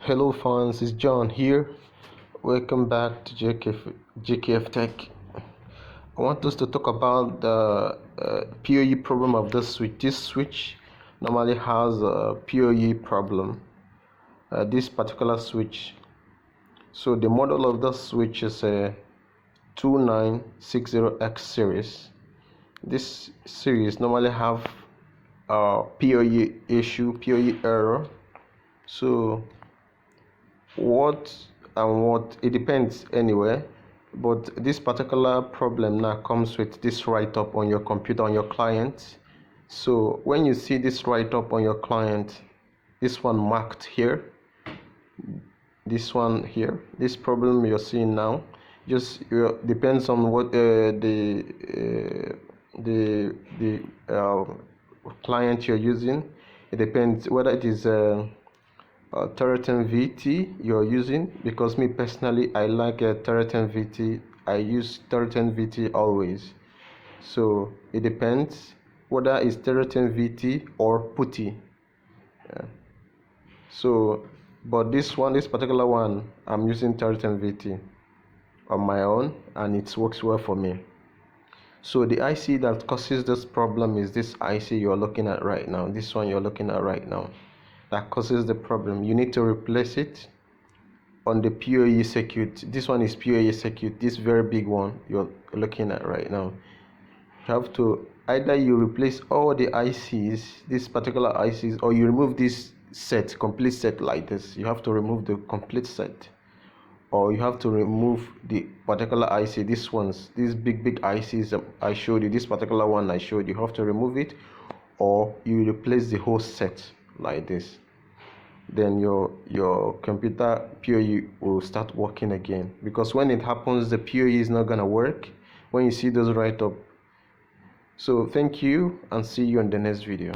Hello fans, it's John here. Welcome back to JKF Tech. I want us to talk about the PoE problem of this switch. This switch normally has a PoE problem. This particular switch. So the model of this switch is a 2960x series. This series normally have a PoE issue, PoE error. So what it depends anyway, but this particular problem now comes with this write-up on your computer, on your client. So when you see this write-up on your client, this one marked here, this one here, this problem you're seeing now, just depends on what the client you're using. It depends whether it is c2960x VT you're using, because me personally I like a c2960x VT. I use c2960x VT always, so it depends whether it's c2960x VT or putty. So but this particular one, I'm using c2960x VT on my own and it works well for me. So the IC that causes this problem is this IC you're looking at right now, this one you're looking at right now, that causes the problem. You need to replace it on the PoE circuit. This one is PoE circuit, this very big one you're looking at right now. You have to either you replace all the ICs, this particular ICs, or you remove this set, complete set like this. You have to remove the complete set, or you have to remove the particular IC. This ones, these big ICs I showed you, this particular one I showed you, have to remove it, or you replace the whole set like this. Then your computer PoE will start working again, because when it happens the PoE is not gonna work when you see those write up. So thank you and see you in the next video.